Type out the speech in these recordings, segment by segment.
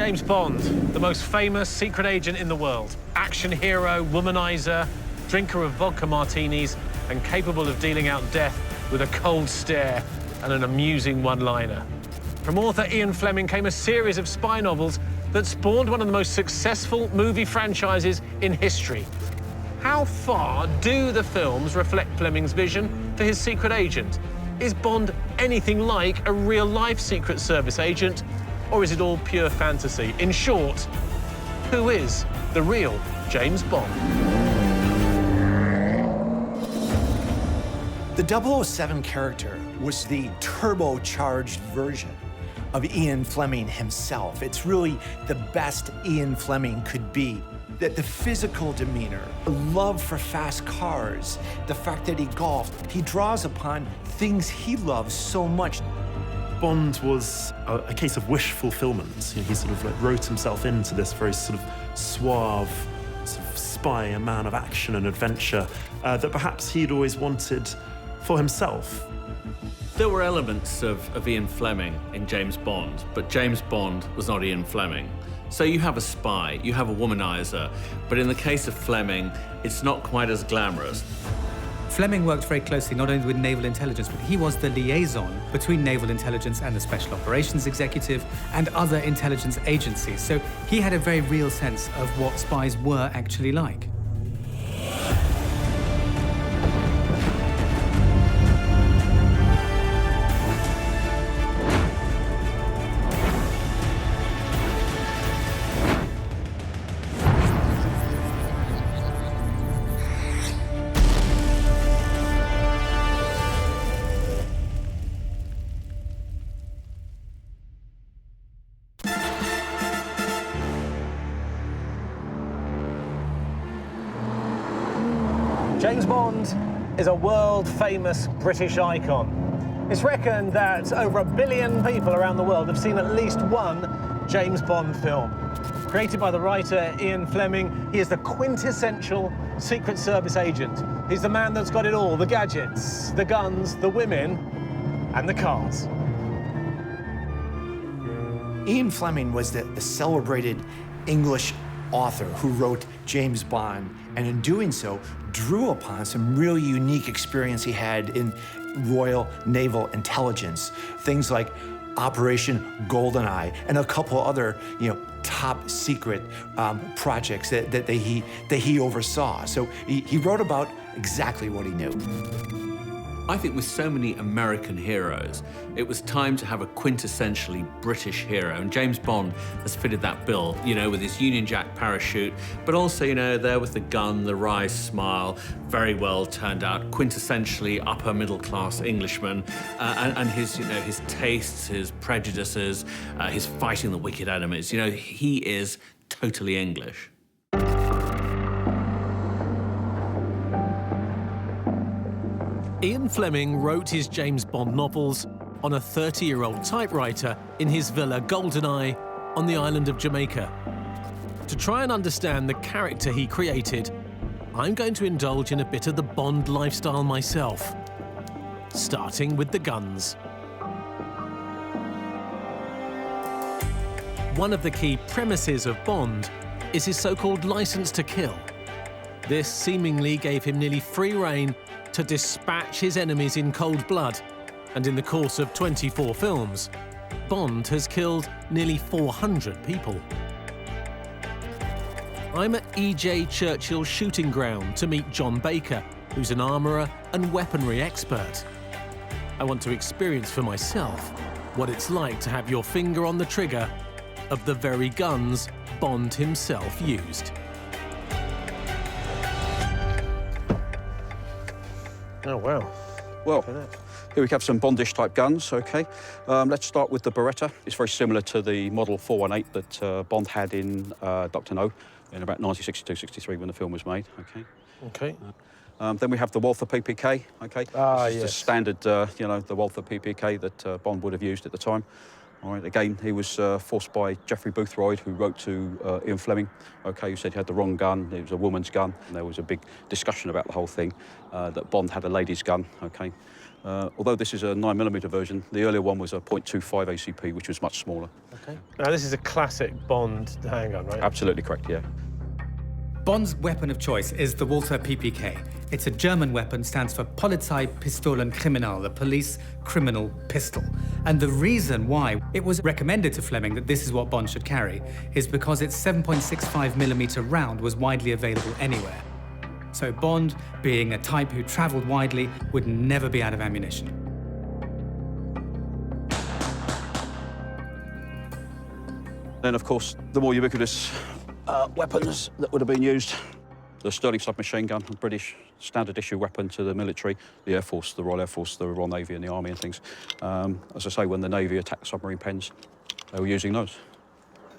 James Bond, the most famous secret agent in the world. Action hero, womanizer, drinker of vodka martinis, and capable of dealing out death with a cold stare and an amusing one-liner. From author Ian Fleming came a series of spy novels that spawned one of the most successful movie franchises in history. How far do the films reflect Fleming's vision for his secret agent? Is Bond anything like a real-life Secret Service agent, or is it all pure fantasy? In short, who is the real James Bond? The 007 character was the turbocharged version of Ian Fleming himself. It's really the best Ian Fleming could be. That the physical demeanor, the love for fast cars, the fact that he golfed, he draws upon things he loves so much. Bond was a case of wish fulfillment. You know, he sort of like wrote himself into this very sort of suave sort of spy, a man of action and adventure that perhaps he'd always wanted for himself. There were elements of Ian Fleming in James Bond, but James Bond was not Ian Fleming. So you have a spy, you have a womanizer, but in the case of Fleming, it's not quite as glamorous. Fleming worked very closely not only with naval intelligence, but he was the liaison between naval intelligence and the special operations executive and other intelligence agencies. So he had a very real sense of what spies were actually like. James Bond is a world-famous British icon. It's reckoned that over 1 billion people around the world have seen at least one James Bond film. Created by the writer Ian Fleming, he is the quintessential Secret Service agent. He's the man that's got it all, the gadgets, the guns, the women, and the cars. Ian Fleming was the celebrated English author who wrote James Bond, and in doing so, drew upon some really unique experience he had in Royal Naval Intelligence. Things like Operation GoldenEye and a couple other, top secret projects that he oversaw. So he wrote about exactly what he knew. I think with so many American heroes, it was time to have a quintessentially British hero, and James Bond has fitted that bill, with his Union Jack parachute, but also, there with the gun, the wry smile, very well turned out, quintessentially upper middle class Englishman, and his, his tastes, his prejudices, his fighting the wicked enemies. He is totally English. Ian Fleming wrote his James Bond novels on a 30-year-old typewriter in his villa GoldenEye on the island of Jamaica. To try and understand the character he created, I'm going to indulge in a bit of the Bond lifestyle myself, starting with the guns. One of the key premises of Bond is his so-called license to kill. This seemingly gave him nearly free rein to dispatch his enemies in cold blood, and in the course of 24 films, Bond has killed nearly 400 people. I'm at E.J. Churchill's shooting ground to meet John Baker, who's an armourer and weaponry expert. I want to experience for myself what it's like to have your finger on the trigger of the very guns Bond himself used. Oh, wow. Well, here we have some Bondish type guns, OK. Let's start with the Beretta. It's very similar to the Model 418 that Bond had in Dr. No in about 1962-63 when the film was made, OK. OK. Then we have the Walther PPK, OK. This is the standard, the Walther PPK that Bond would have used at the time. All right, again, he was forced by Geoffrey Boothroyd, who wrote to Ian Fleming, okay, who said he had the wrong gun, it was a woman's gun, and there was a big discussion about the whole thing, that Bond had a lady's gun, okay. Although this is a 9mm version, the earlier one was a .25 ACP, which was much smaller. Okay. Now, this is a classic Bond handgun, right? Absolutely correct, yeah. Bond's weapon of choice is the Walther PPK. It's a German weapon, stands for Polizeipistolenkriminal, the police criminal pistol. And the reason why it was recommended to Fleming that this is what Bond should carry is because its 7.65mm round was widely available anywhere. So Bond, being a type who traveled widely, would never be out of ammunition. Then, of course, the more ubiquitous weapons that would have been used. The Sterling submachine gun, a British standard issue weapon to the military, the Air Force, the Royal Air Force, the Royal Navy and the Army and things. As I say, when the Navy attacked submarine pens, they were using those.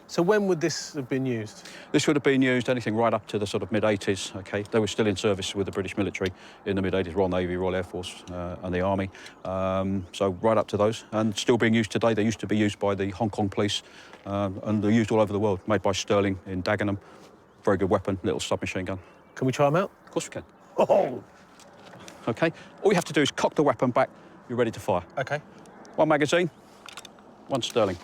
So when would this have been used? This would have been used anything right up to the sort of mid-80s, OK? They were still in service with the British military in the mid-80s, Royal Navy, Royal Air Force and the Army. So right up to those, and still being used today. They used to be used by the Hong Kong police, and they're used all over the world, made by Sterling in Dagenham. Very good weapon, little submachine gun. Can we try them out? Of course we can. Oh! OK, all you have to do is cock the weapon back, you're ready to fire. OK. One magazine, one Sterling.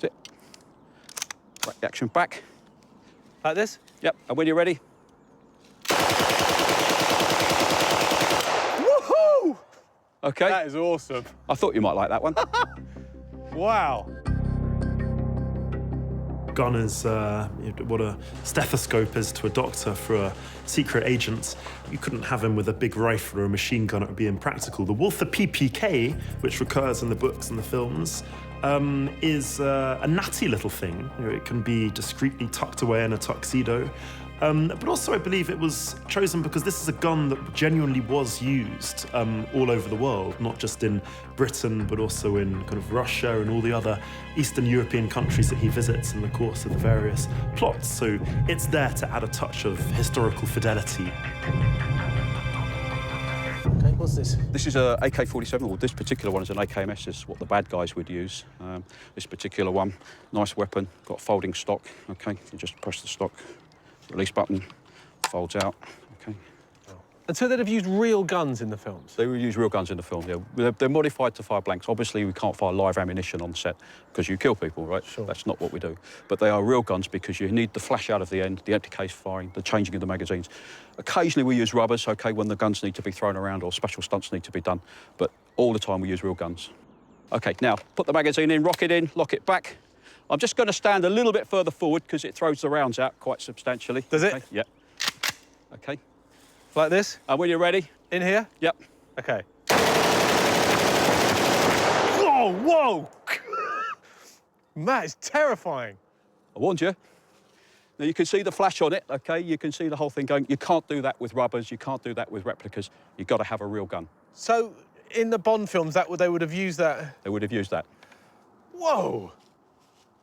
That's it. Break the action back. Like this? Yep, and when you're ready. Woohoo! OK. That is awesome. I thought you might like that one. Wow. Gun is what a stethoscope is to a doctor for a secret agent. You couldn't have him with a big rifle or a machine gun, it would be impractical. The Walther PPK, which recurs in the books and the films, is a natty little thing. You know, it can be discreetly tucked away in a tuxedo. But also I believe it was chosen because this is a gun that genuinely was used all over the world, not just in Britain, but also in kind of Russia and all the other Eastern European countries that he visits in the course of the various plots. So it's there to add a touch of historical fidelity. OK, what's this? This is a AK-47, or this particular one is an AKMS, is what the bad guys would use. This particular one, nice weapon, got folding stock, OK? You just press the stock. Release button, folds out, OK. And so they'd have used real guns in the films? They would use real guns in the film, yeah. They're modified to fire blanks. Obviously, we can't fire live ammunition on set because you kill people, right? Sure. That's not what we do. But they are real guns because you need the flash out of the end, the empty case firing, the changing of the magazines. Occasionally, we use rubbers, OK, when the guns need to be thrown around or special stunts need to be done. But all the time, we use real guns. OK, now, put the magazine in, rock it in, lock it back. I'm just going to stand a little bit further forward because it throws the rounds out quite substantially. Does it? Okay, yeah. OK. Like this? And when you're ready? In here? Yep. OK. Whoa, whoa! Matt, it's terrifying. I warned you. Now, you can see the flash on it, OK? You can see the whole thing going. You can't do that with rubbers. You can't do that with replicas. You've got to have a real gun. So, in the Bond films, they would have used that? They would have used that. Whoa!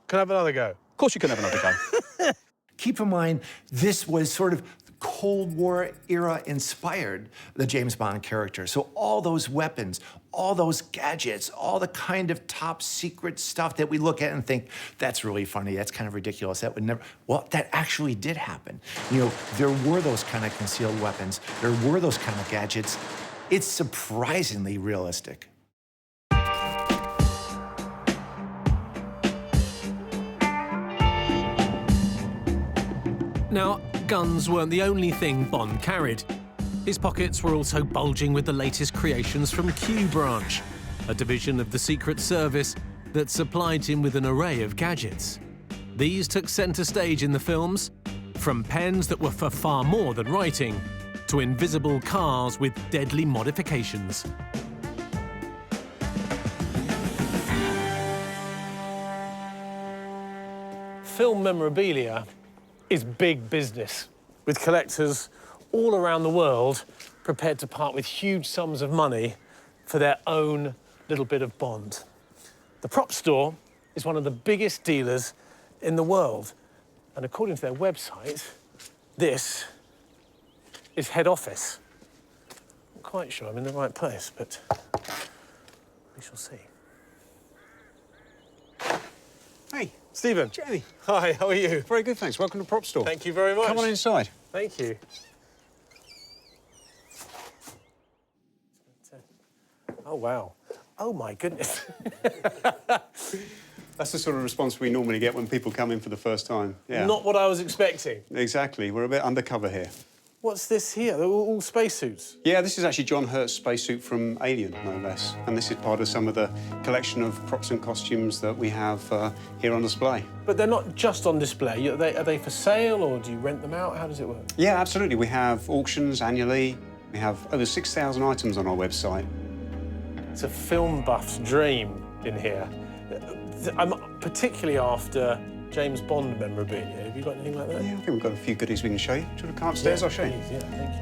Can I have another go? Of course you can have another go. Keep in mind, this was sort of Cold War era inspired, the James Bond character. So all those weapons, all those gadgets, all the kind of top secret stuff that we look at and think, that's really funny, that's kind of ridiculous, that would never, well, that actually did happen. You know, there were those kind of concealed weapons, there were those kind of gadgets. It's surprisingly realistic. Now, guns weren't the only thing Bond carried. His pockets were also bulging with the latest creations from Q Branch, a division of the Secret Service that supplied him with an array of gadgets. These took centre stage in the films, from pens that were for far more than writing, to invisible cars with deadly modifications. Film memorabilia is big business, with collectors all around the world prepared to part with huge sums of money for their own little bit of Bond. The prop store is one of the biggest dealers in the world, and according to their website, this is head office. I'm quite sure I'm in the right place, but we shall see. Hey, Stephen. Jamie. Hi, how are you? Very good, thanks. Welcome to Prop Store. Thank you very much. Come on inside. Thank you. Oh, wow. Oh, my goodness. That's the sort of response we normally get when people come in for the first time. Yeah. Not what I was expecting. Exactly. We're a bit undercover here. What's this here? They're all spacesuits. Yeah, this is actually John Hurt's spacesuit from Alien, no less. And this is part of some of the collection of props and costumes that we have here on display. But they're not just on display. Are they for sale, or do you rent them out? How does it work? Yeah, absolutely. We have auctions annually. We have over 6,000 items on our website. It's a film buff's dream in here. I'm particularly after James Bond memorabilia. Have you got anything like that? Yeah, I think we've got a few goodies we can show you. Do you want to come upstairs? I'll show you. Please, yeah, thank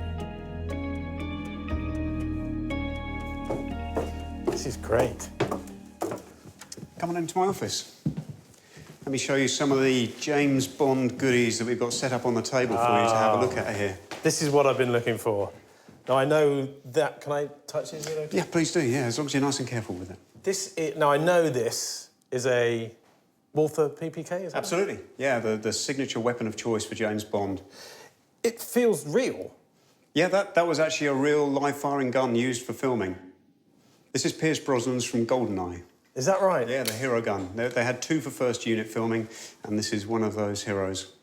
you. This is great. Come on into my office. Let me show you some of the James Bond goodies that we've got set up on the table for you to have a look at here. This is what I've been looking for. Now, I know that... Can I touch it? Is it okay? Yeah, please do, yeah, as long as you're nice and careful with it. Now, I know this is a Walther PPK, is that? Absolutely, yeah, the signature weapon of choice for James Bond. It feels real. Yeah, that was actually a real live-firing gun used for filming. This is Pierce Brosnan's from GoldenEye. Is that right? Yeah, the hero gun. They had 2 for first unit filming, and this is one of those heroes.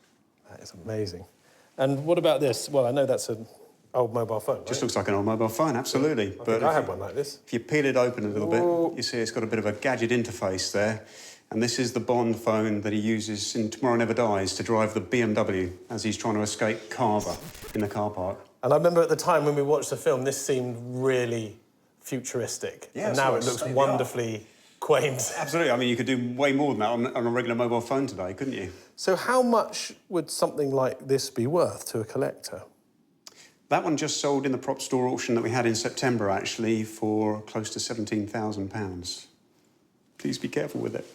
That is amazing. And what about this? Well, I know that's an old mobile phone, right? Just looks like an old mobile phone, absolutely. I think I had one like this. If you peel it open a little bit, you see it's got a bit of a gadget interface there. And this is the Bond phone that he uses in Tomorrow Never Dies to drive the BMW as he's trying to escape Carver in the car park. And I remember at the time when we watched the film, this seemed really futuristic. Yeah, and now it looks wonderfully quaint. Absolutely. I mean, you could do way more than that on a regular mobile phone today, couldn't you? So how much would something like this be worth to a collector? That one just sold in the prop store auction that we had in September, actually, for close to £17,000. Please be careful with it.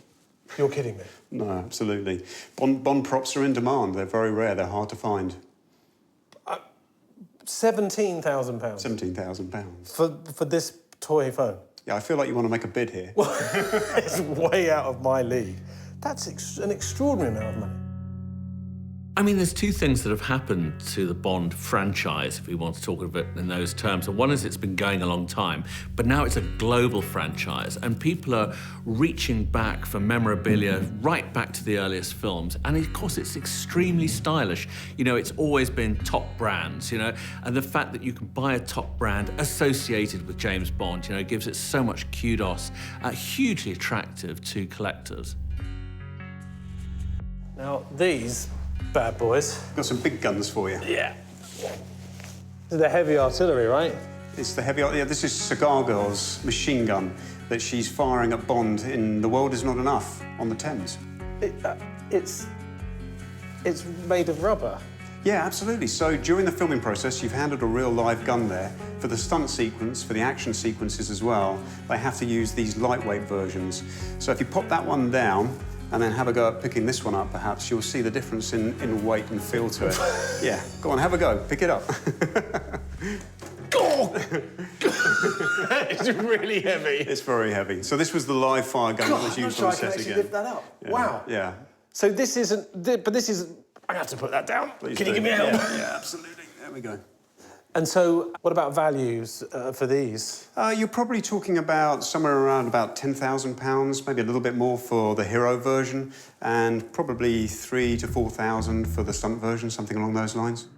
You're kidding me? No, absolutely. Bond props are in demand. They're very rare. They're hard to find. £17,000? £17,000. For this toy phone? Yeah, I feel like you want to make a bid here. It's way out of my league. That's an extraordinary amount of money. I mean, there's 2 things that have happened to the Bond franchise, if we want to talk of it in those terms. And one is it's been going a long time, but now it's a global franchise, and people are reaching back for memorabilia right back to the earliest films. And of course, it's extremely stylish. You know, it's always been top brands, you know, and the fact that you can buy a top brand associated with James Bond, you know, gives it so much kudos, hugely attractive to collectors. Now, these bad boys. Got some big guns for you. Yeah. They're heavy artillery, right? It's the heavy... Yeah, this is Cigar Girl's machine gun that she's firing at Bond in The World Is Not Enough on the Thames. It's made of rubber. Yeah, absolutely. So during the filming process, you've handled a real live gun there. For the stunt sequence, for the action sequences as well, they have to use these lightweight versions. So if you pop that one down and then have a go at picking this one up, perhaps, you'll see the difference in weight and feel to it. Yeah, go on, have a go. Pick it up. It's really heavy. It's very heavy. So this was the live fire gun that was used on set again. Lift that up. Yeah. Wow. Yeah. So this isn't... But this is... I have to put that down. Please Can you do. give me a help? Yeah, absolutely. There we go. And so, what about values for these? You're probably talking about somewhere around about £10,000, maybe a little bit more for the hero version, and probably 3,000 to 4,000 for the stunt version, something along those lines.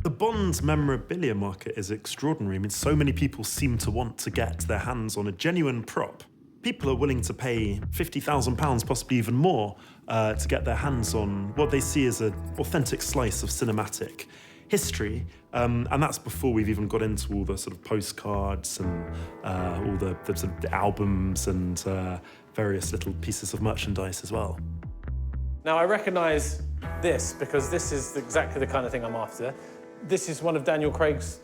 The Bond memorabilia market is extraordinary. I mean, so many people seem to want to get their hands on a genuine prop. People are willing to pay £50,000, possibly even more, to get their hands on what they see as an authentic slice of cinematic history, and that's before we've even got into all the sort of postcards and all the sort of albums and various little pieces of merchandise as well. Now, I recognise this because this is exactly the kind of thing I'm after. This is one of Daniel Craig's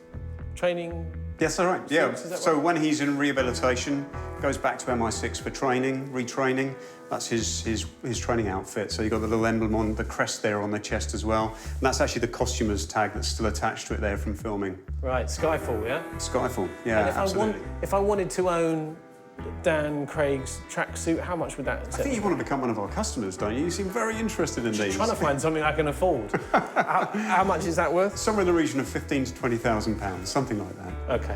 training... Yes, all right. Yeah. So right? when he's in rehabilitation, goes back to MI6 for training, retraining. That's his training outfit. So you've got the little emblem on the crest there on the chest as well. And that's actually the costumer's tag that's still attached to it there from filming. Right, Skyfall, yeah? Skyfall, yeah, and absolutely. If I wanted to own Dan Craig's tracksuit, how much would that... I think you want to become one of our customers, don't you? You seem very interested in these. Trying to find something I can afford. How much is that worth? Somewhere in the region of £15,000 to £20,000, something like that. OK.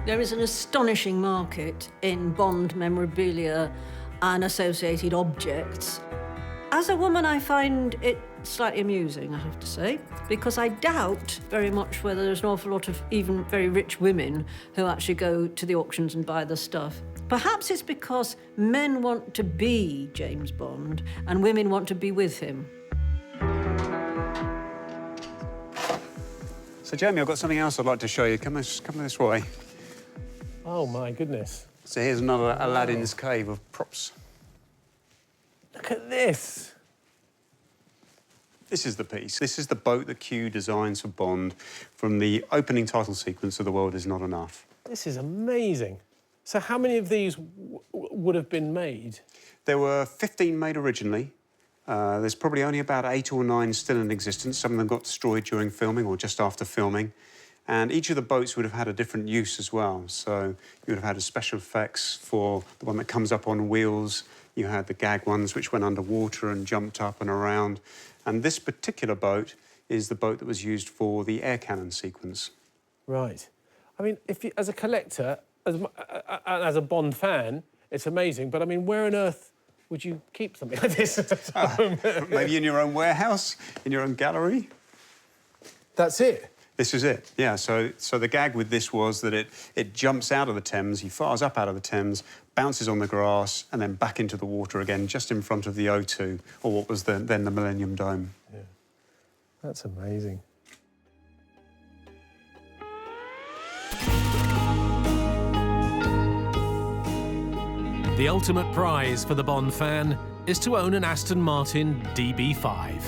There is an astonishing market in Bond memorabilia and associated objects. As a woman, I find it slightly amusing, I have to say, because I doubt very much whether there's an awful lot of even very rich women who actually go to the auctions and buy the stuff. Perhaps it's because men want to be James Bond and women want to be with him. So, Jamie, I've got something else I'd like to show you. Come this way. Oh, my goodness. So here's another Aladdin's cave of props. Look at this. This is the piece. This is the boat that Q designs for Bond from the opening title sequence of The World Is Not Enough. This is amazing. So how many of these would have been made? There were 15 made originally. There's probably only about 8 or 9 still in existence. Some of them got destroyed during filming or just after filming. And each of the boats would have had a different use as well. So you would have had a special effects for the one that comes up on wheels. You had the gag ones which went underwater and jumped up and around. And this particular boat is the boat that was used for the air cannon sequence. Right. I mean, if you, as a collector, as a Bond fan, it's amazing. But I mean, where on earth would you keep something like this at home? Maybe in your own warehouse, in your own gallery. That's it. This is it, yeah. So the gag with this was that it jumps out of the Thames, he fires up out of the Thames, bounces on the grass, and then back into the water again, just in front of the O2, or what was then the Millennium Dome. Yeah. That's amazing. The ultimate prize for the Bond fan is to own an Aston Martin DB5.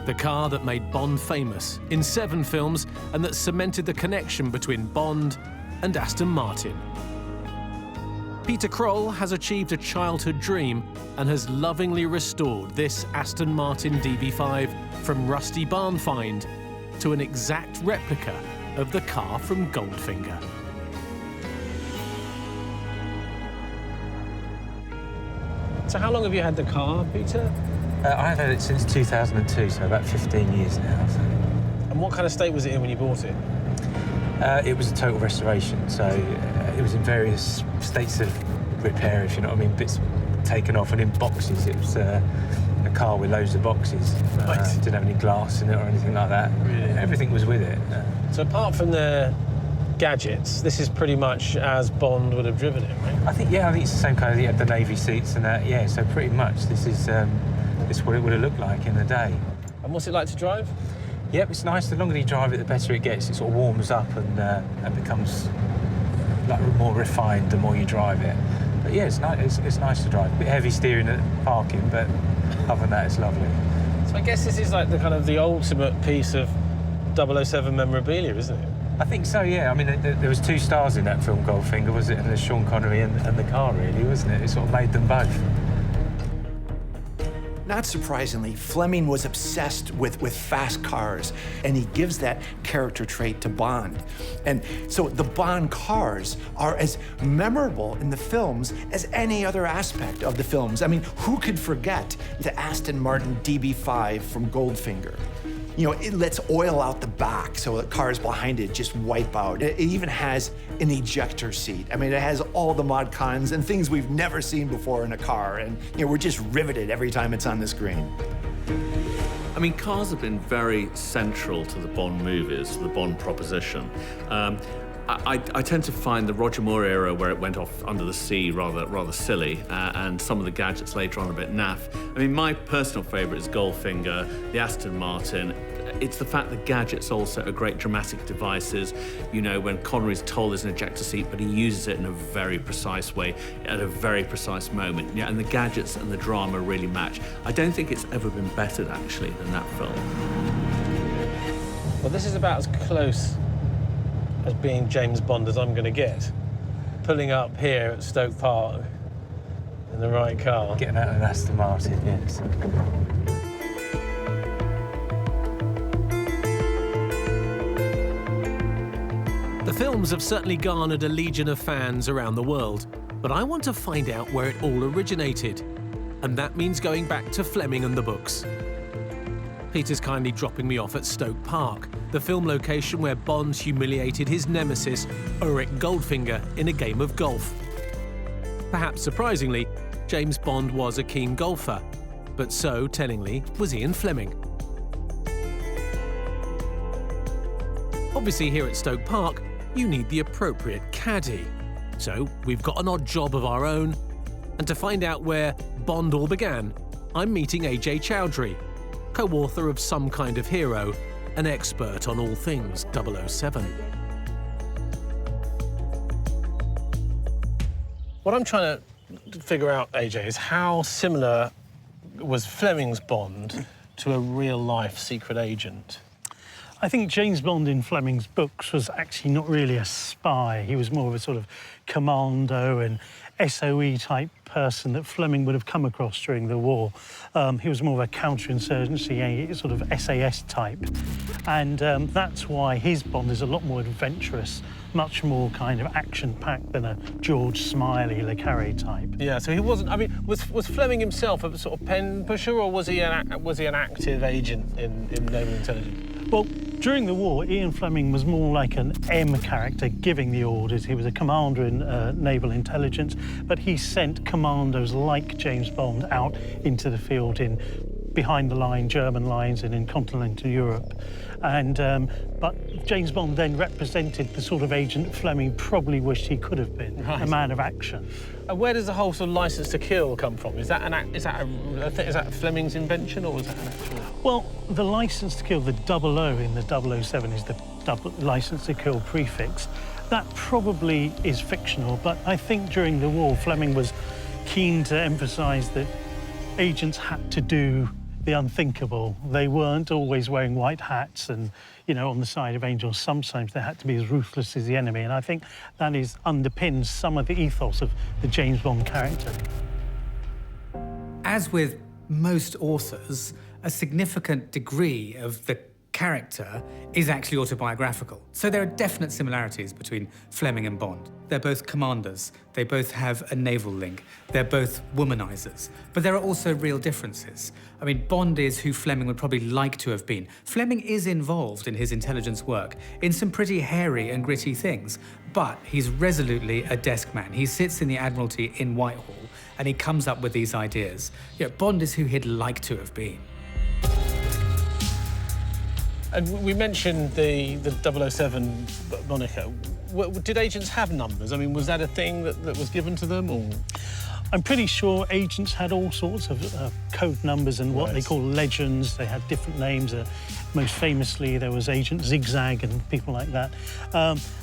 The car that made Bond famous in 7 films and that cemented the connection between Bond and Aston Martin. Peter Kroll has achieved a childhood dream and has lovingly restored this Aston Martin DB5 from rusty barn find to an exact replica of the car from Goldfinger. So how long have you had the car, Peter? I've had it since 2002, so about 15 years now. So. And what kind of state was it in when you bought it? It was a total restoration, so it was in various states of repair, if you know what I mean, bits taken off and in boxes. It was a car with loads of boxes. Right. Didn't have any glass in it or anything like that. Really? Everything was with it. So apart from the gadgets, this is pretty much as Bond would have driven it, right? I think it's the same kind of, the Navy seats and that, yeah, so pretty much this is what it would have looked like in the day. And what's it like to drive? Yep, it's nice. The longer you drive it, the better it gets. It sort of warms up and becomes like more refined the more you drive it. But yeah, it's nice. It's nice to drive. A bit heavy steering at parking, but other than that, it's lovely. So I guess this is like the ultimate piece of 007 memorabilia, isn't it? I think so. Yeah. I mean, there was 2 stars in that film, Goldfinger, was it? And there's Sean Connery and the car, really, wasn't it? It sort of made them both. Not surprisingly, Fleming was obsessed with fast cars, and he gives that character trait to Bond. And so the Bond cars are as memorable in the films as any other aspect of the films. I mean, who could forget the Aston Martin DB5 from Goldfinger? You know, it lets oil out the back so the cars behind it just wipe out. It even has an ejector seat. I mean, it has all the mod cons and things we've never seen before in a car. And, you know, we're just riveted every time it's on the screen. I mean, cars have been very central to the Bond movies, the Bond proposition. I tend to find the Roger Moore era, where it went off under the sea, rather silly, and some of the gadgets later on a bit naff. I mean, my personal favourite is Goldfinger, the Aston Martin. It's the fact that gadgets also are great dramatic devices. You know, when Connery's told there's an ejector seat, but he uses it in a very precise way, at a very precise moment. Yeah, and the gadgets and the drama really match. I don't think it's ever been bettered, actually, than that film. Well, this is about as close as being James Bond as I'm going to get. Pulling up here at Stoke Park in the right car. Getting out of an Aston Martin, yes. The films have certainly garnered a legion of fans around the world, but I want to find out where it all originated. And that means going back to Fleming and the books. Peter's kindly dropping me off at Stoke Park, the film location where Bond humiliated his nemesis, Ulrich Goldfinger, in a game of golf. Perhaps surprisingly, James Bond was a keen golfer, but so, tellingly, was Ian Fleming. Obviously, here at Stoke Park, you need the appropriate caddy. So we've got an odd job of our own, and to find out where Bond all began, I'm meeting AJ Chowdhury, co-author of Some Kind of Hero, an expert on all things 007. What I'm trying to figure out, AJ, is how similar was Fleming's Bond to a real-life secret agent? I think James Bond in Fleming's books was actually not really a spy. He was more of a sort of commando and SOE type person that Fleming would have come across during the war. He was more of a counterinsurgency, a sort of SAS type. And that's why his Bond is a lot more adventurous, much more kind of action-packed than a George Smiley, Le Carre type. Yeah, so he wasn't. I mean, was Fleming himself a sort of pen pusher, or was he an active agent in naval intelligence? Well, during the war, Ian Fleming was more like an M character giving the orders. He was a commander in naval intelligence, but he sent commandos like James Bond out into the field in behind the line German lines and in continental Europe. And but James Bond then represented the sort of agent Fleming probably wished he could have been, a man of action. And where does the whole sort of license to kill come from? Is that Fleming's invention, or was that an actual? Well, the license to kill, the 00 in the 007 is the license to kill prefix. That probably is fictional, but I think during the war, Fleming was keen to emphasise that agents had to do the unthinkable. They weren't always wearing white hats and, you know, on the side of angels. Sometimes they had to be as ruthless as the enemy, and I think that underpins some of the ethos of the James Bond character. As with most authors, a significant degree of the character is actually autobiographical. So there are definite similarities between Fleming and Bond. They're both commanders, they both have a naval link, they're both womanizers. But there are also real differences. I mean, Bond is who Fleming would probably like to have been. Fleming is involved in his intelligence work in some pretty hairy and gritty things, but he's resolutely a desk man. He sits in the Admiralty in Whitehall and he comes up with these ideas. You know, Bond is who he'd like to have been. And we mentioned the 007 moniker. Did agents have numbers? I mean, was that a thing that was given to them, or? I'm pretty sure agents had all sorts of code numbers and what they call legends. They had different names. Most famously, there was Agent Zigzag and people like that.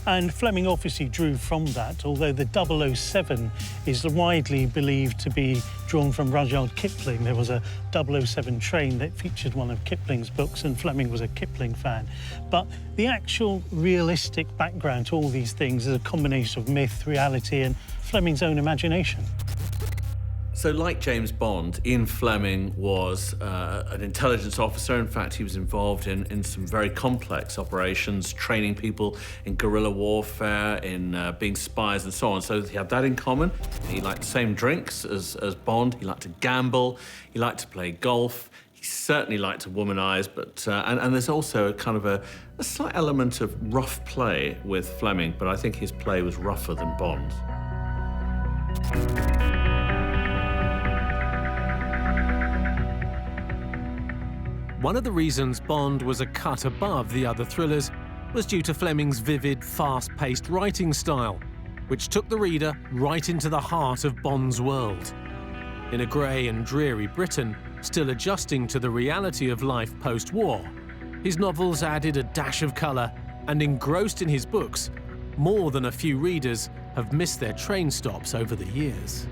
And Fleming obviously drew from that, although the 007 is widely believed to be drawn from Rudyard Kipling. There was a 007 train that featured one of Kipling's books, and Fleming was a Kipling fan. But the actual realistic background to all these things is a combination of myth, reality, and Fleming's own imagination. So, like James Bond, Ian Fleming was an intelligence officer. In fact, he was involved in some very complex operations, training people in guerrilla warfare, in being spies and so on. So he had that in common. He liked the same drinks as Bond. He liked to gamble. He liked to play golf. He certainly liked to womanize, but and there's also a kind of a slight element of rough play with Fleming, but I think his play was rougher than Bond's. One of the reasons Bond was a cut above the other thrillers was due to Fleming's vivid, fast-paced writing style, which took the reader right into the heart of Bond's world. In a grey and dreary Britain, still adjusting to the reality of life post-war, his novels added a dash of colour, and engrossed in his books, more than a few readers have missed their train stops over the years.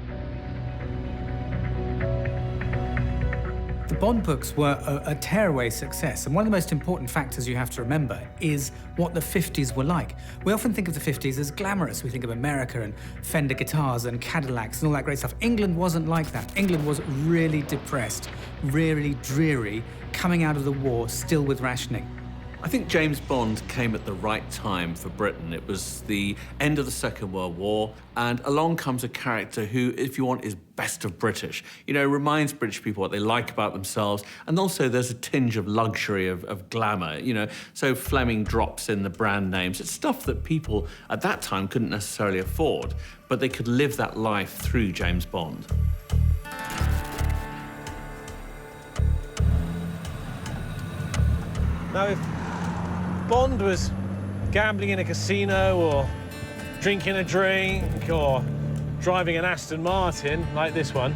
The Bond books were a tearaway success, and one of the most important factors you have to remember is what the 50s were like. We often think of the 50s as glamorous. We think of America and Fender guitars and Cadillacs and all that great stuff. England wasn't like that. England was really depressed, really dreary, coming out of the war, still with rationing. I think James Bond came at the right time for Britain. It was the end of the Second World War, and along comes a character who, if you want, is best of British. You know, reminds British people what they like about themselves, and also there's a tinge of luxury, of glamour, you know. So Fleming drops in the brand names. It's stuff that people at that time couldn't necessarily afford, but they could live that life through James Bond. Now, if Bond was gambling in a casino or drinking a drink or driving an Aston Martin like this one,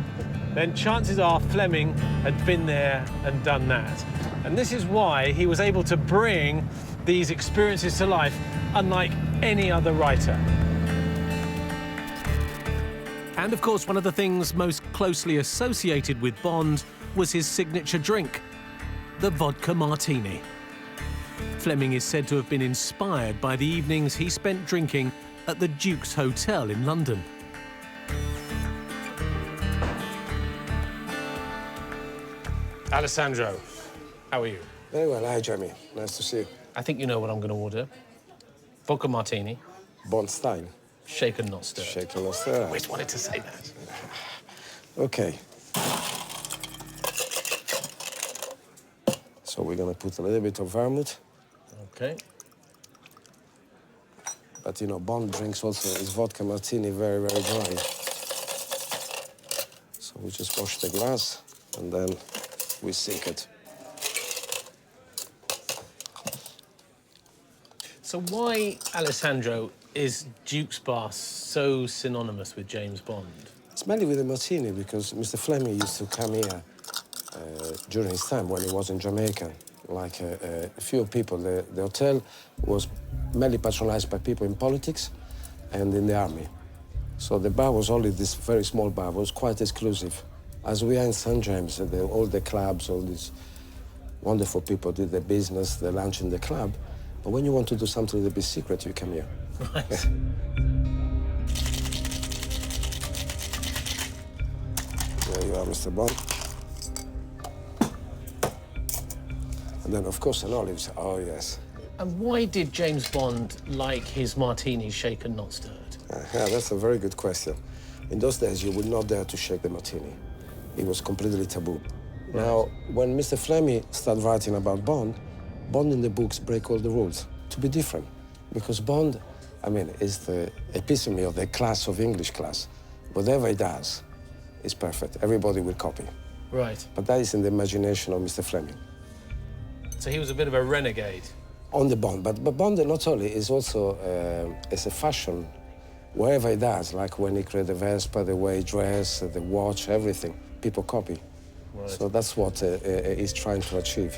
then chances are Fleming had been there and done that. And this is why he was able to bring these experiences to life unlike any other writer. And of course, one of the things most closely associated with Bond was his signature drink, the vodka martini. Fleming is said to have been inspired by the evenings he spent drinking at the Duke's Hotel in London. Alessandro, how are you? Very well. Hi, Jamie. Nice to see you. I think you know what I'm going to order. Vodka martini. Bond style. Shaken, not stirred. Shaken, not stirred. I always wanted to say that. Okay. So we're going to put a little bit of vermouth. Okay. But, you know, Bond drinks also his vodka martini very, very dry. So we just wash the glass, and then we sink it. So why, Alessandro, is Duke's Bar so synonymous with James Bond? It's mainly with the martini, because Mr. Fleming used to come here during his time when he was in Jamaica. Like a few people, the hotel was mainly patronized by people in politics and in the army. So the bar was only this very small bar, was quite exclusive. As we are in St. James, all the clubs, all these wonderful people do the business, the lunch in the club. But when you want to do something a little bit secret, you come here. Right. There you are, Mr. Bond. And then, of course, an olives. Oh, yes. And why did James Bond like his martinis shaken, not stirred? Yeah, that's a very good question. In those days, you would not dare to shake the martini. It was completely taboo. Right. Now, when Mr. Fleming started writing about Bond, Bond in the books break all the rules to be different. Because Bond, I mean, is the epitome of the class of English class. Whatever he does is perfect. Everybody will copy. Right. But that is in the imagination of Mr. Fleming. So he was a bit of a renegade. On the Bond, but Bond not only is also as a fashion, wherever he does, like when he created the Vespa, the way he dressed, the watch, everything, people copy. Right. So that's what he's trying to achieve.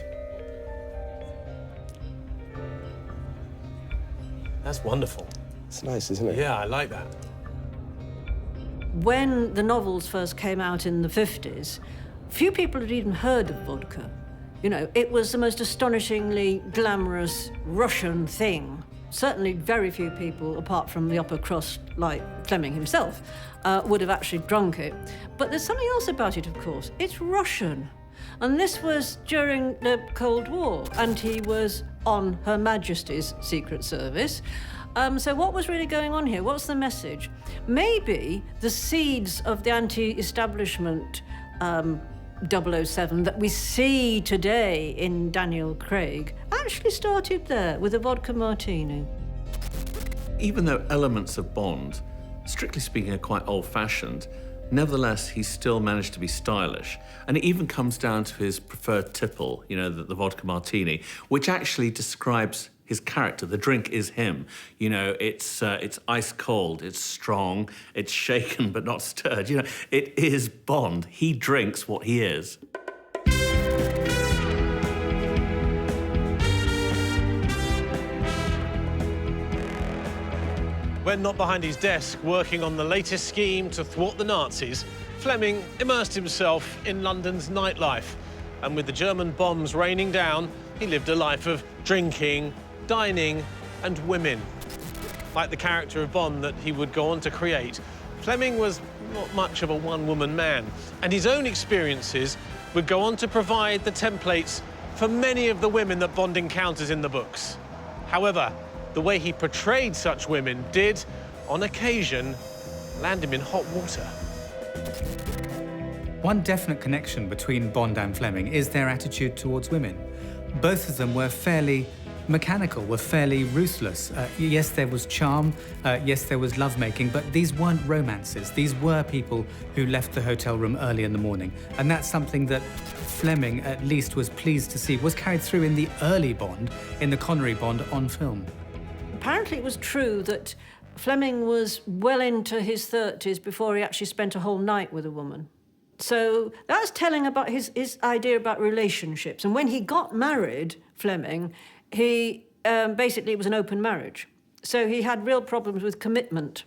That's wonderful. It's nice, isn't it? Yeah, I like that. When the novels first came out in the 50s, few people had even heard of vodka. You know, it was the most astonishingly glamorous Russian thing. Certainly very few people, apart from the upper crust like Fleming himself, would have actually drunk it. But there's something else about it, of course. It's Russian. And this was during the Cold War, and he was on Her Majesty's Secret Service. So what was really going on here? What's the message? Maybe the seeds of the anti-establishment 007 that we see today in Daniel Craig actually started there with a vodka martini. Even though elements of Bond, strictly speaking, are quite old-fashioned, nevertheless, he still managed to be stylish. And it even comes down to his preferred tipple, you know, the vodka martini, which actually describes his character. The drink is him. You know, it's ice cold, it's strong, it's shaken but not stirred. You know, it is Bond. He drinks what he is. When not behind his desk, working on the latest scheme to thwart the Nazis, Fleming immersed himself in London's nightlife. And with the German bombs raining down, he lived a life of drinking, dining, and women. Like the character of Bond that he would go on to create, Fleming was not much of a one-woman man, and his own experiences would go on to provide the templates for many of the women that Bond encounters in the books. However, the way he portrayed such women did, on occasion, land him in hot water. One definite connection between Bond and Fleming is their attitude towards women. Both of them were fairly mechanical, were fairly ruthless. Yes, there was charm, yes, there was lovemaking, but these weren't romances. These were people who left the hotel room early in the morning. And that's something that Fleming, at least, was pleased to see, was carried through in the early Bond, in the Connery Bond on film. Apparently it was true that Fleming was well into his 30s before he actually spent a whole night with a woman. So that's telling about his idea about relationships. And when he got married, Fleming, he basically, it was an open marriage. So he had real problems with commitment.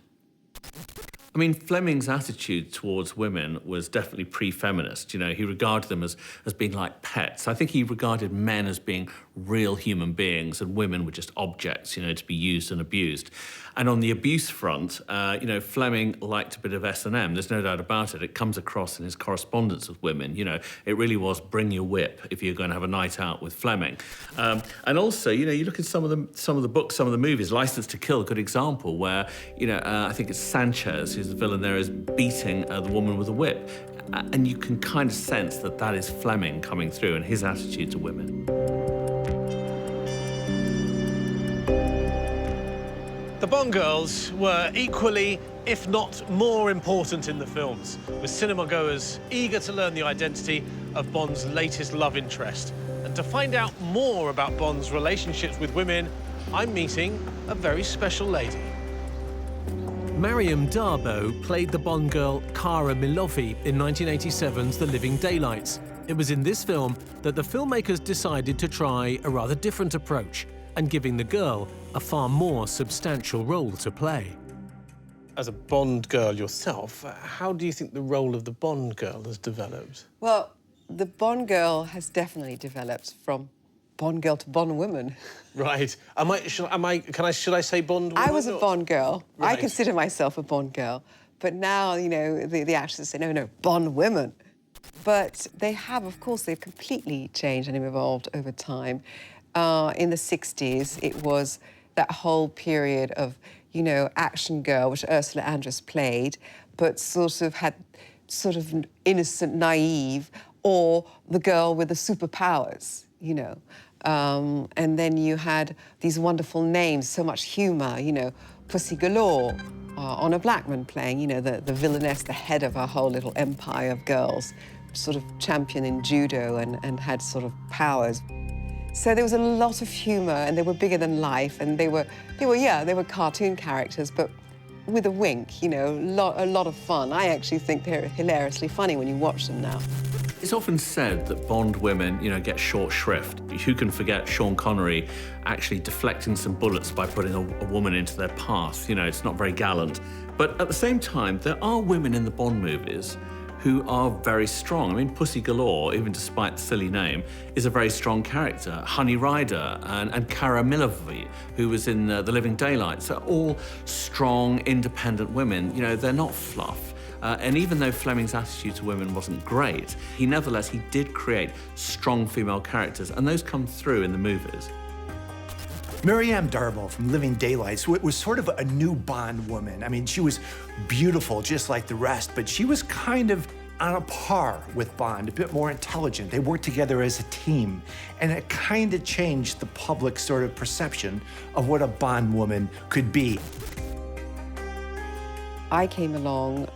I mean, Fleming's attitude towards women was definitely pre-feminist. You know, he regarded them as being like pets. I think he regarded men as being real human beings and women were just objects, you know, to be used and abused. And on the abuse front, you know, Fleming liked a bit of S&M. There's no doubt about it. It comes across in his correspondence with women. You know, it really was bring your whip if you're going to have a night out with Fleming. And also, you know, you look at some of the books, some of the movies. License to Kill, a good example, where, you know, I think it's Sanchez, who's the villain there, is beating the woman with a whip. And you can kind of sense that that is Fleming coming through and his attitude to women. The Bond girls were equally, if not more important in the films, with cinema goers eager to learn the identity of Bond's latest love interest. And to find out more about Bond's relationships with women, I'm meeting a very special lady. Mariam Darboe played the Bond girl Cara Milofi in 1987's The Living Daylights. It was in this film that the filmmakers decided to try a rather different approach and giving the girl a far more substantial role to play. As a Bond girl yourself, how do you think the role of the Bond girl has developed? Well, the Bond girl has definitely developed from Bond girl to Bond woman. Right. Should I say Bond woman? I was a Bond girl. Right. I consider myself a Bond girl. But now, you know, the actors say, no, Bond women. But they have, of course, they've completely changed and evolved over time. In the 60s, it was that whole period of, you know, action girl, which Ursula Andress played, but sort of had sort of innocent, naive, or the girl with the superpowers, you know. And then you had these wonderful names, so much humour, you know, Pussy Galore, Honor Blackman playing, you know, the villainess, the head of a whole little empire of girls, sort of champion in judo and had sort of powers. So there was a lot of humour, and they were bigger than life, and they were cartoon characters, but with a wink, you know, a lot of fun. I actually think they're hilariously funny when you watch them now. It's often said that Bond women, you know, get short shrift. Who can forget Sean Connery actually deflecting some bullets by putting a woman into their path? You know, it's not very gallant. But at the same time, there are women in the Bond movies who are very strong. I mean, Pussy Galore, even despite the silly name, is a very strong character. Honey Rider and Cara Milofi, who was in The Living Daylights, are all strong, independent women. You know, they're not fluff. And even though Fleming's attitude to women wasn't great, he did create strong female characters, and those come through in the movies. Mariam Darboe from Living Daylights was sort of a new Bond woman. I mean, she was beautiful just like the rest, but she was kind of on a par with Bond, a bit more intelligent. They worked together as a team, and it kind of changed the public sort of perception of what a Bond woman could be. I came along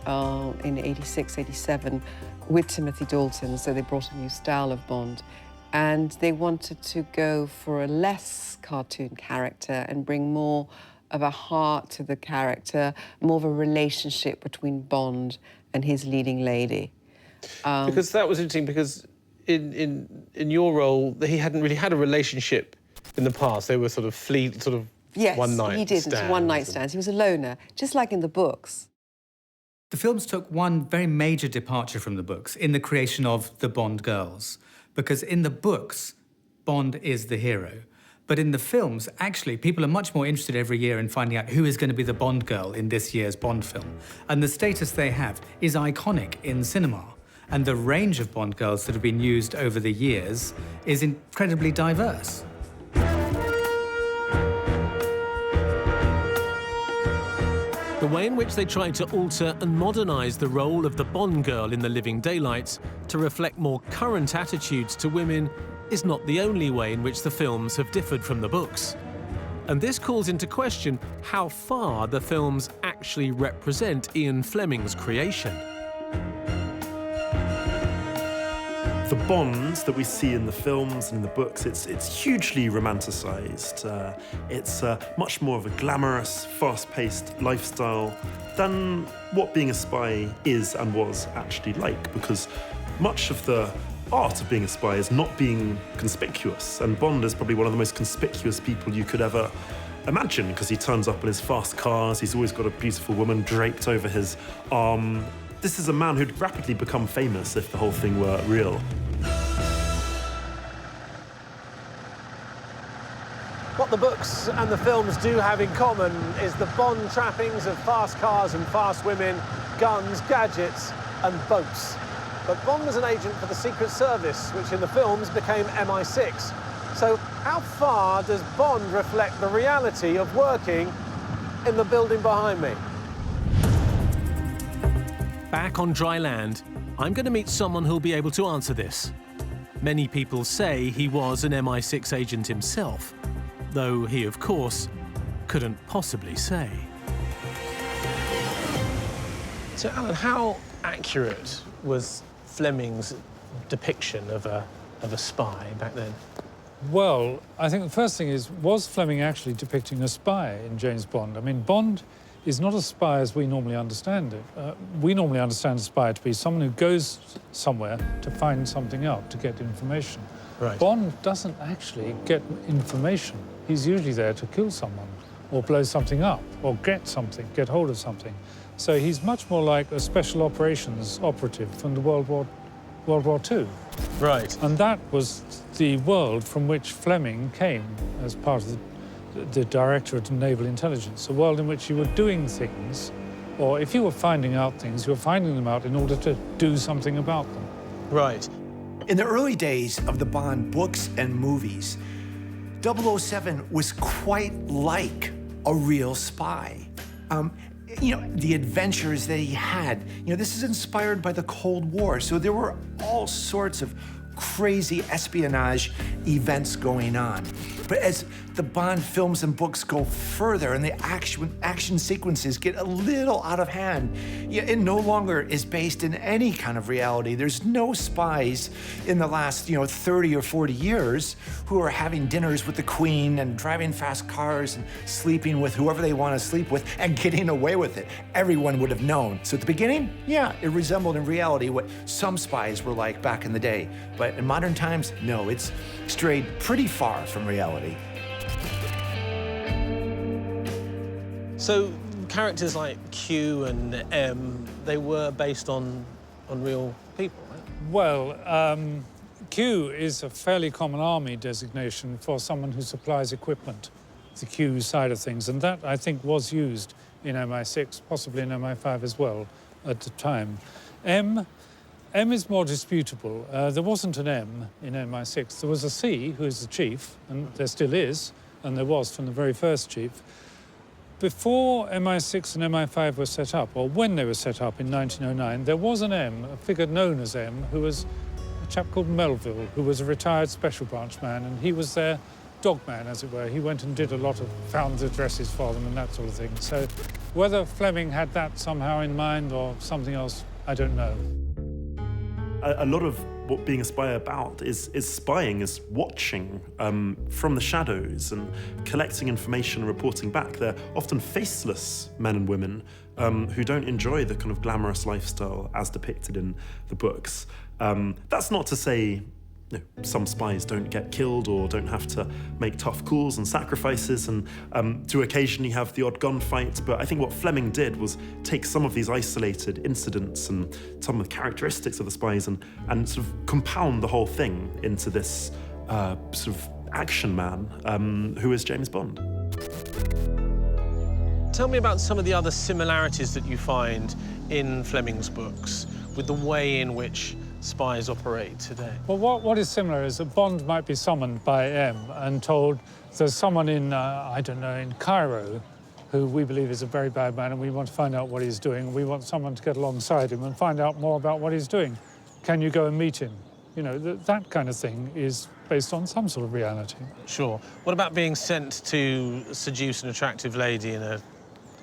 in 86, 87 with Timothy Dalton, so they brought a new style of Bond. And they wanted to go for a less cartoon character and bring more of a heart to the character, more of a relationship between Bond and his leading lady. Because that was interesting, because in your role, he hadn't really had a relationship in the past. They were sort of yes, one-night he didn't. stands. One-night stands. He was a loner, just like in the books. The films took one very major departure from the books in the creation of the Bond girls. Because in the books, Bond is the hero. But in the films, actually, people are much more interested every year in finding out who is going to be the Bond girl in this year's Bond film. And the status they have is iconic in cinema. And the range of Bond girls that have been used over the years is incredibly diverse. The way in which they tried to alter and modernise the role of the Bond girl in The Living Daylights to reflect more current attitudes to women is not the only way in which the films have differed from the books. And this calls into question how far the films actually represent Ian Fleming's creation. The Bond that we see in the films and in the books, it's hugely romanticized. It's much more of a glamorous, fast-paced lifestyle than what being a spy is and was actually like, because much of the art of being a spy is not being conspicuous, and Bond is probably one of the most conspicuous people you could ever imagine, because he turns up in his fast cars, he's always got a beautiful woman draped over his arm. This is a man who'd rapidly become famous if the whole thing were real. What the books and the films do have in common is the Bond trappings of fast cars and fast women, guns, gadgets and boats. But Bond was an agent for the Secret Service, which in the films became MI6. So how far does Bond reflect the reality of working in the building behind me? Back on dry land, I'm going to meet someone who'll be able to answer this. Many people say he was an MI6 agent himself, though he, of course, couldn't possibly say. So, Alan, how accurate was Fleming's depiction of a spy back then? Well, I think the first thing is, was Fleming actually depicting a spy in James Bond? I mean, Bond is not a spy as we normally understand it. We normally understand a spy to be someone who goes somewhere to find something out, to get information. Right. Bond doesn't actually get information. He's usually there to kill someone or blow something up or get hold of something. So he's much more like a special operations operative from the World War II. Right. And that was the world from which Fleming came as part of the Directorate of Naval Intelligence, a world in which you were doing things, or if you were finding out things, you were finding them out in order to do something about them. Right. In the early days of the Bond books and movies, 007 was quite like a real spy. You know, the adventures that he had, you know, this is inspired by the Cold War, so there were all sorts of crazy espionage events going on. But as the Bond films and books go further and the action sequences get a little out of hand, it no longer is based in any kind of reality. There's no spies in the last, 30 or 40 years who are having dinners with the Queen and driving fast cars and sleeping with whoever they want to sleep with and getting away with it. Everyone would have known. So at the beginning, yeah, it resembled in reality what some spies were like back in the day. But in modern times, no, it's strayed pretty far from reality. So characters like Q and M, they were based on real people, right? Well, Q is a fairly common army designation for someone who supplies equipment, the Q side of things, and that, I think, was used in MI6, possibly in MI5 as well at the time. M is more disputable. There wasn't an M in MI6. There was a C, who is the chief, and there still is, and there was from the very first chief. Before MI6 and MI5 were set up, or when they were set up in 1909, there was an M, a figure known as M, who was a chap called Melville, who was a retired special branch man, and he was their dog man, as it were. He went and did a lot of, found addresses for them and that sort of thing. So whether Fleming had that somehow in mind or something else, I don't know. A lot of what being a spy about is spying, is watching from the shadows and collecting information and reporting back. They're often faceless men and women who don't enjoy the kind of glamorous lifestyle as depicted in the books. That's not to say some spies don't get killed or don't have to make tough calls and sacrifices and do occasionally have the odd gunfight, but I think what Fleming did was take some of these isolated incidents and some of the characteristics of the spies and sort of compound the whole thing into this sort of action man who is James Bond. Tell me about some of the other similarities that you find in Fleming's books. with the way in which spies operate today? Well, what is similar is that Bond might be summoned by M and told there's someone in, I don't know, in Cairo who we believe is a very bad man and we want to find out what he's doing. We want someone to get alongside him and find out more about what he's doing. Can you go and meet him? You know, that kind of thing is based on some sort of reality. Sure. What about being sent to seduce an attractive lady in a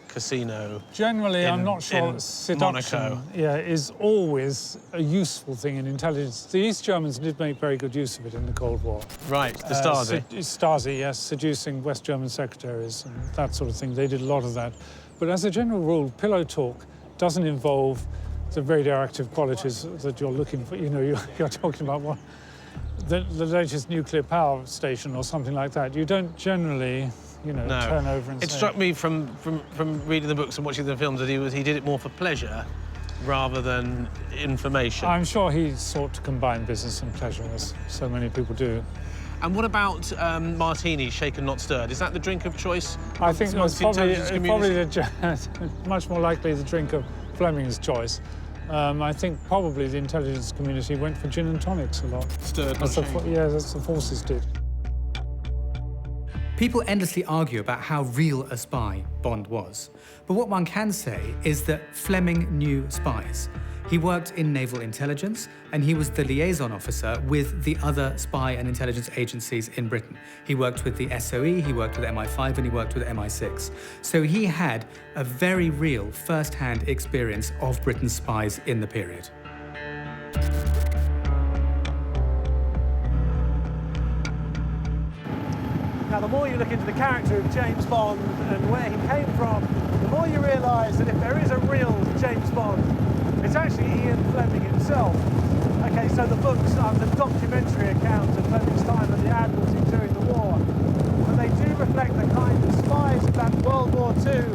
casino? Generally, I'm not sure seduction Monaco. Is always a useful thing in intelligence. The East Germans did make very good use of it in the Cold War. Right, the Stasi. Stasi, yes, seducing West German secretaries and that sort of thing. They did a lot of that. But as a general rule, pillow talk doesn't involve the radioactive qualities that you're looking for. You know, you're talking about what, the latest nuclear power station or something like that. You don't generally, you know, turn over and It say... struck me from reading the books and watching the films that he did it more for pleasure rather than information. I'm sure he sought to combine business and pleasure, as so many people do. And what about martinis, shaken not stirred? Is that the drink of choice? I think it's probably much more likely the drink of Fleming's choice. I think probably the intelligence community went for gin and tonics a lot. Stirred, that's that's the forces did. People endlessly argue about how real a spy Bond was. But what one can say is that Fleming knew spies. He worked in naval intelligence, and he was the liaison officer with the other spy and intelligence agencies in Britain. He worked with the SOE, he worked with MI5, and he worked with MI6. So he had a very real first-hand experience of Britain's spies in the period. Now, the more you look into the character of James Bond and where he came from, the more you realise that if there is a real James Bond, it's actually Ian Fleming himself. Okay, so the books are the documentary accounts of Fleming's time at the Admiralty during the war, but they do reflect the kind of spies of that World War II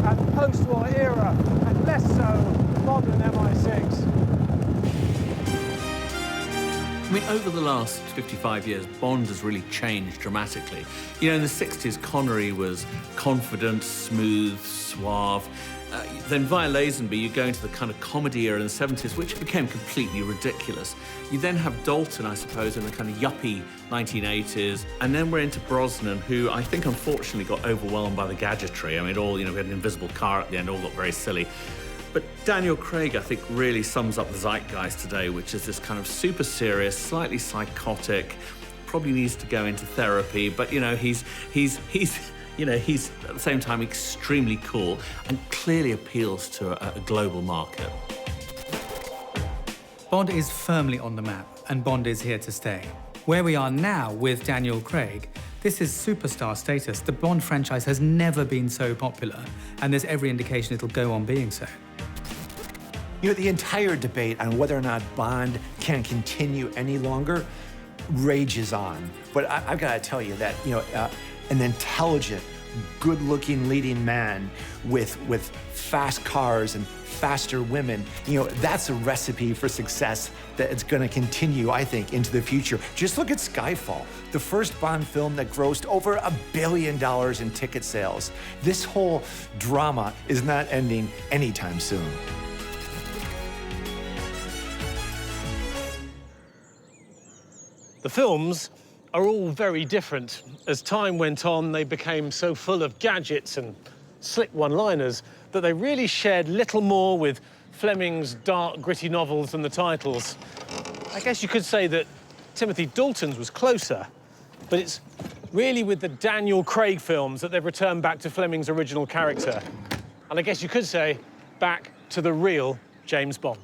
and post-war era, and less so modern MI6. I mean, over the last 55 years, Bond has really changed dramatically. You know, in the 60s, Connery was confident, smooth, suave. Then via Lazenby, you go into the kind of comedy era in the 70s, which became completely ridiculous. You then have Dalton, I suppose, in the kind of yuppie 1980s. And then we're into Brosnan, who I think, unfortunately, got overwhelmed by the gadgetry. I mean, we had an invisible car at the end, all got very silly. But Daniel Craig, I think, really sums up the zeitgeist today, which is this kind of super serious, slightly psychotic, probably needs to go into therapy, but, you know, he's at the same time extremely cool and clearly appeals to a global market. Bond is firmly on the map, and Bond is here to stay. Where we are now with Daniel Craig, this is superstar status. The Bond franchise has never been so popular, and there's every indication it'll go on being so. You know, the entire debate on whether or not Bond can continue any longer rages on. But I've got to tell you that, you know, an intelligent, good-looking leading man with fast cars and faster women, you know, that's a recipe for success that it's going to continue, I think, into the future. Just look at Skyfall, the first Bond film that grossed over $1 billion in ticket sales. This whole drama is not ending anytime soon. The films are all very different. As time went on, they became so full of gadgets and slick one-liners that they really shared little more with Fleming's dark, gritty novels than the titles. I guess you could say that Timothy Dalton's was closer, but it's really with the Daniel Craig films that they've returned back to Fleming's original character. And I guess you could say back to the real James Bond.